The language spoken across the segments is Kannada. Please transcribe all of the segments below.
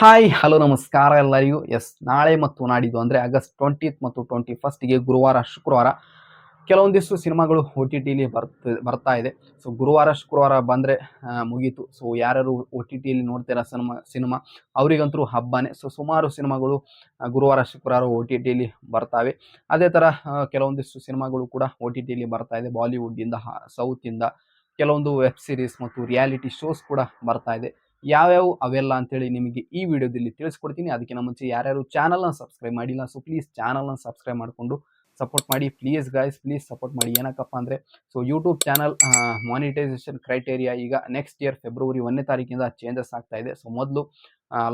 ಹಾಯ್ ಹಲೋ ನಮಸ್ಕಾರ ಎಲ್ಲರಿಗೂ. ನಾಳೆ ಮತ್ತು ನಾಡಿದ್ದು ಅಂದರೆ ಆಗಸ್ಟ್ 20th ಮತ್ತು 21st ಗುರುವಾರ ಶುಕ್ರವಾರ ಕೆಲವೊಂದಿಷ್ಟು ಸಿನಿಮಾಗಳು ಒ ಟಿ ಟಿಲಿ ಬರ್ತಾ ಇದೆ. ಸೊ ಗುರುವಾರ ಶುಕ್ರವಾರ ಬಂದರೆ ಮುಗೀತು. ಸೊ ಯಾರ್ಯಾರು ಒ ಟಿ ಟಿಲಿ ನೋಡ್ತೀರಾ ಸಿನಿಮಾ ಅವರಿಗಂತೂ ಹಬ್ಬನೇ. ಸೊ ಸುಮಾರು ಸಿನಿಮಾಗಳು ಗುರುವಾರ ಶುಕ್ರವಾರ ಒ ಟಿ ಟಿಲಿ ಬರ್ತಾವೆ. ಅದೇ ಥರ ಕೆಲವೊಂದಿಷ್ಟು ಸಿನಿಮಾಗಳು ಕೂಡ ಒ ಟಿ ಟಿಲಿ ಬರ್ತಾ ಇದೆ. ಬಾಲಿವುಡ್ಡಿಂದ, ಸೌತಿಂದ ಕೆಲವೊಂದು ವೆಬ್ ಸೀರೀಸ್ ಮತ್ತು ರಿಯಾಲಿಟಿ ಶೋಸ್ ಕೂಡ ಬರ್ತಾ ಇದೆ. ಯಾವ್ಯಾವು ಅವೆಲ್ಲ ಅಂತೇಳಿ ನಿಮಗೆ ಈ ವಿಡಿಯೋದಲ್ಲಿ ತಿಳಿಸ್ಕೊಡ್ತೀನಿ. ಅದಕ್ಕಿಂತ ಮುಂಚೆ ಯಾರ್ಯಾರು ಚಾನಲ್ನ ಸಬ್ಸ್ಕ್ರೈಬ್ ಮಾಡಿಲ್ಲ, ಸೊ ಪ್ಲೀಸ್ ಚಾನಲ್ನ ಸಬ್ಸ್ಕ್ರೈಬ್ ಮಾಡಿಕೊಂಡು ಸಪೋರ್ಟ್ ಮಾಡಿ. ಪ್ಲೀಸ್ ಗೈಸ್, ಪ್ಲೀಸ್ ಸಪೋರ್ಟ್ ಮಾಡಿ. ಏನಕ್ಕಪ್ಪ ಅಂದರೆ so YouTube channel monetisation criteria ಈಗ ನೆಕ್ಸ್ಟ್ ಇಯರ್ ಫೆಬ್ರವರಿ 1ನೇ ತಾರೀಕಿಂದ ಚೇಂಜಸ್ ಆಗ್ತಾ ಇದೆ. ಸೊ ಮೊದಲು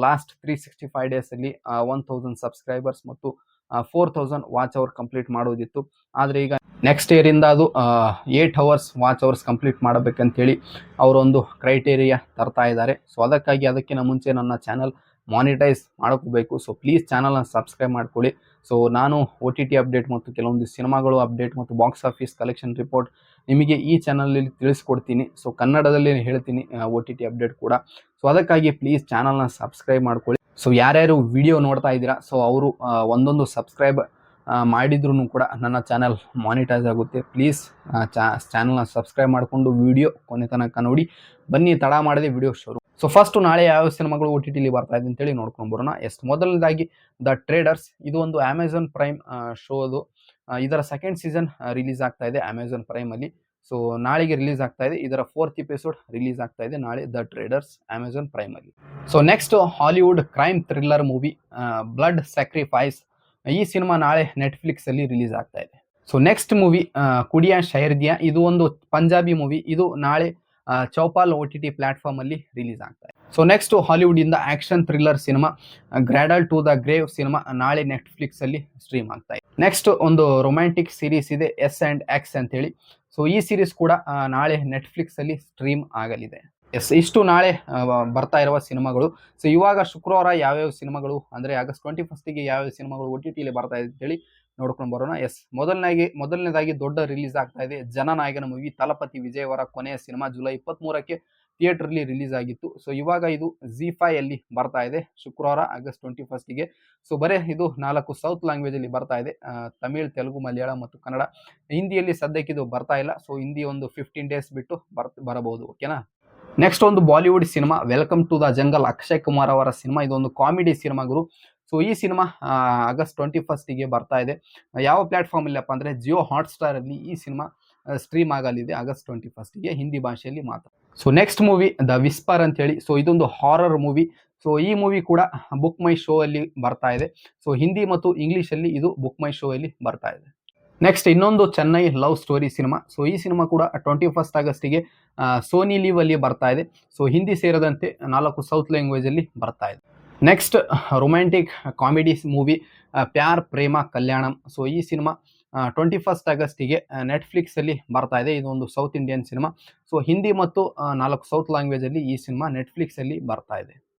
ಲಾಸ್ಟ್ 365 ಡೇಸಲ್ಲಿ 1000 ಸಬ್ಸ್ಕ್ರೈಬರ್ಸ್ ಮತ್ತು 4000 ವಾಚ್ ಅವರ್ ಕಂಪ್ಲೀಟ್ ಮಾಡೋದಿತ್ತು. ಆದರೆ ಈಗ ನೆಕ್ಸ್ಟ್ ಇಯರಿಂದ ಅದು 8 ಅವರ್ಸ್ ವಾಚ್ ಅವರ್ಸ್ ಕಂಪ್ಲೀಟ್ ಮಾಡಬೇಕಂತೇಳಿ ಅವರೊಂದು ಕ್ರೈಟೇರಿಯಾ ತರ್ತಾ ಇದ್ದಾರೆ. ಸೊ ಅದಕ್ಕಿಂತ ಮುಂಚೆ ನನ್ನ ಚಾನಲ್ ಮಾನಿಟೈಸ್ ಮಾಡ್ಕೋಬೇಕು. ಸೊ ಪ್ಲೀಸ್ ಚಾನಲ್ನ ಸಬ್ಸ್ಕ್ರೈಬ್ ಮಾಡ್ಕೊಳ್ಳಿ. ಸೊ ನಾನು ಒ ಟಿ ಟಿ ಅಪ್ಡೇಟ್ ಮತ್ತು ಕೆಲವೊಂದು ಸಿನಿಮಾಗಳು ಅಪ್ಡೇಟ್ ಮತ್ತು ಬಾಕ್ಸ್ ಆಫೀಸ್ ಕಲೆಕ್ಷನ್ ರಿಪೋರ್ಟ್ ನಿಮಗೆ ಈ ಚಾನಲಲ್ಲಿ ತಿಳಿಸ್ಕೊಡ್ತೀನಿ. ಸೊ ಕನ್ನಡದಲ್ಲಿ ಹೇಳ್ತೀನಿ ಒ ಟಿ ಟಿ ಅಪ್ಡೇಟ್ ಕೂಡ. ಸೊ ಅದಕ್ಕಾಗಿ ಪ್ಲೀಸ್ ಚಾನಲ್ನ ಸಬ್ಸ್ಕ್ರೈಬ್ ಮಾಡ್ಕೊಳ್ಳಿ. ಸೊ ಯಾರ್ಯಾರು ವಿಡಿಯೋ ನೋಡ್ತಾ ಇದ್ದೀರಾ, ಸೊ ಅವರು ಒಂದೊಂದು ಸಬ್ಸ್ಕ್ರೈಬ್ ಮಾಡಿದ್ರೂ ಕೂಡ ನನ್ನ ಚಾನಲ್ ಮಾನಿಟೈಸ್ ಆಗುತ್ತೆ. ಪ್ಲೀಸ್ ಚಾನಲ್ನ ಸಬ್ಸ್ಕ್ರೈಬ್ ಮಾಡಿಕೊಂಡು ವಿಡಿಯೋ ಕೊನೆ ತನಕ ನೋಡಿ. ಬನ್ನಿ, ತಡ ಮಾಡದೆ ವಿಡಿಯೋ ಶುರು. ಸೊ ಫಸ್ಟು ನಾಳೆ ಯಾವ ಸಿನಿಮಾಗಳು ಒ ಟಿ ಟಿಲಿ ಬರ್ತಾ ಇದೆ ಅಂತೇಳಿ ನೋಡ್ಕೊಂಡು ಬರೋಣ. ಮೊದಲನೇದಾಗಿ ದ ಟ್ರೇಡರ್ಸ್. ಇದು ಒಂದು ಅಮೆಝಾನ್ ಪ್ರೈಮ್ ಶೋದು. ಇದರ ಸೆಕೆಂಡ್ ಸೀಸನ್ ರಿಲೀಸ್ ಆಗ್ತಾ ಇದೆ ಅಮೆಝಾನ್ ಪ್ರೈಮಲ್ಲಿ. ಸೊ ನಾಳೆಗೆ ರಿಲೀಸ್ ಆಗ್ತಾ ಇದೆ. ಇದರ 4th ಎಪಿಸೋಡ್ ರಿಲೀಸ್ ಆಗ್ತಾ ಇದೆ ನಾಳೆ, ದ ಟ್ರೇಡರ್ಸ್ ಅಮೆಝಾನ್ ಪ್ರೈಮಲ್ಲಿ. So next Hollywood crime thriller movie blood sacrifice. ಈ ಸಿನಿಮಾ ನಾಳೆ ನೆಟ್ಫ್ಲಿಕ್ಸ್ ಅಲ್ಲಿ ರಿಲೀಸ್ ಆಗ್ತಾ ಇದೆ. So next movie Kudiya Shahardiya. ಇದು ಒಂದು ಪಂಜಾಬಿ ಮೂವಿ. ಇದು ನಾಳೆ Chaupal O T T platform ಅಲ್ಲಿ ರಿಲೀಸ್ ಆಗ್ತಾ ಇದೆ. ಸೊ ನೆಕ್ಸ್ಟ್ ಹಾಲಿವುಡ್ ಇಂದ action thriller cinema cradle to the grave cinema ನಾಳೆ ನೆಟ್ಫ್ಲಿಕ್ಸ್ ಅಲ್ಲಿ ಸ್ಟ್ರೀಮ್ ಆಗ್ತಾ ಇದೆ. ನೆಕ್ಸ್ಟ್ ಒಂದು ರೊಮ್ಯಾಂಟಿಕ್ ಸೀರೀಸ್ ಇದೆ S&X ಅಂತೇಳಿ. ಸೊ ಈ ಸೀರೀಸ್ ಕೂಡ ನಾಳೆ ನೆಟ್ಫ್ಲಿಕ್ಸ್ ಅಲ್ಲಿ ಸ್ಟ್ರೀಮ್ ಆಗಲಿದೆ. ಇಷ್ಟು ನಾಳೆ ಬರ್ತಾ ಇರುವ ಸಿನಿಮಾಗಳು. ಸೊ ಇವಾಗ ಶುಕ್ರವಾರ ಯಾವ್ಯಾವ ಸಿನಿಮಾಗಳು ಅಂದರೆ ಆಗಸ್ಟ್ 21st ಯಾವ್ಯಾವ ಸಿನಿಮಾಗಳು ಒ ಟಿ ಟಿಲಿ ಬರ್ತಾ ಇದೆ ಅಂತೇಳಿ ನೋಡ್ಕೊಂಡು ಬರೋಣ. ಮೊದಲನೇದಾಗಿ ದೊಡ್ಡ ರಿಲೀಸ್ ಆಗ್ತಾ ಇದೆ ಜನನಾಯಕನ ಮೂವಿ ತಲಪತಿ ವಿಜಯ್ ಅವರ ಕೊನೆಯ ಸಿನಿಮಾ ಜುಲೈ 23ಕ್ಕೆ ಥಿಯೇಟರ್ಲಿ ರಿಲೀಸ್ ಆಗಿತ್ತು. ಸೊ ಇವಾಗ ಇದು ZEE5 ಅಲ್ಲಿ ಬರ್ತಾ ಇದೆ ಶುಕ್ರವಾರ ಆಗಸ್ಟ್ 21ಗೆ. ಸೊ ಬರೀ ಇದು 4 ಸೌತ್ ಲ್ಯಾಂಗ್ವೇಜ್ ಅಲ್ಲಿ ಬರ್ತಾ ಇದೆ, ತಮಿಳ್, ತೆಲುಗು, ಮಲಯಾಳಂ ಮತ್ತು ಕನ್ನಡ. ಹಿಂದಿಯಲ್ಲಿ ಸದ್ಯಕ್ಕೆ ಇದು ಬರ್ತಾ ಇಲ್ಲ. ಸೊ ಹಿಂದಿ ಒಂದು 15 ಡೇಸ್ ಬಿಟ್ಟು ಬರಬಹುದು. ಓಕೆನಾ. ನೆಕ್ಸ್ಟ್ ಒಂದು Bollywood cinema welcome to the jungle, Akshay Kumar ಅವರ ಸಿನಿಮಾ. ಇದೊಂದು ಕಾಮಿಡಿ ಸಿನಿಮಾಗಳು. ಸೊ ಈ ಸಿನಿಮಾ ಆಗಸ್ಟ್ 21ಗೆ ಬರ್ತಾ ಇದೆ. ಯಾವ ಪ್ಲಾಟ್ಫಾರ್ಮ್ ಅಲ್ಲಪ್ಪ ಅಂದರೆ ಜಿಯೋ ಹಾಟ್ಸ್ಟಾರ್ ಅಲ್ಲಿ ಈ ಸಿನಿಮಾ ಸ್ಟ್ರೀಮ್ ಆಗಲಿದೆ ಆಗಸ್ಟ್ 21ಗೆ ಹಿಂದಿ ಭಾಷೆಯಲ್ಲಿ ಮಾತ್ರ. So next movie the whisper ಅಂತ ಹೇಳಿ. ಸೊ ಇದೊಂದು ಹಾರರ್ ಮೂವಿ. ಸೊ ಈ ಮೂವಿ ಕೂಡ ಬುಕ್ ಮೈ ಶೋ ಅಲ್ಲಿ ಬರ್ತಾ ಇದೆ. ಸೊ ಹಿಂದಿ ಮತ್ತು ಇಂಗ್ಲಿಷ್ ಅಲ್ಲಿ ಇದು ಬುಕ್ ಮೈ ಶೋ ಅಲ್ಲಿ ಬರ್ತಾ ಇದೆ. ನೆಕ್ಸ್ಟ್ ಇನ್ನೊಂದು Chennai love story cinema. So ಈ ಸಿನಿಮಾ ಕೂಡ 21 ಆಗಸ್ಟಿಗೆ ಸೋನಿ ಲೀವ್ ಅಲ್ಲಿ ಬರ್ತಾ ಇದೆ. ಸೊ ಹಿಂದಿ ಸೇರಿದಂತೆ 4 ಸೌತ್ ಲ್ಯಾಂಗ್ವೇಜ್ ಅಲ್ಲಿ ಬರ್ತಾ ಇದೆ. ನೆಕ್ಸ್ಟ್ ರೊಮ್ಯಾಂಟಿಕ್ ಕಾಮಿಡಿ ಮೂವಿ ಪ್ಯಾರ್ ಪ್ರೇಮ ಕಲ್ಯಾಣಂ. ಸೊ ಈ ಸಿನಿಮಾ 21 ಆಗಸ್ಟಿಗೆ ನೆಟ್ಫ್ಲಿಕ್ಸ್ ಅಲ್ಲಿ ಬರ್ತಾ ಇದೆ. ಇದೊಂದು south Indian cinema. So Hindi ಮತ್ತು 4 ಸೌತ್ ಲ್ಯಾಂಗ್ವೇಜ್ ಅಲ್ಲಿ ಈ ಸಿನಿಮಾ ನೆಟ್ಫ್ಲಿಕ್ಸ್ ಅಲ್ಲಿ ಬರ್ತಾ ಇದೆ.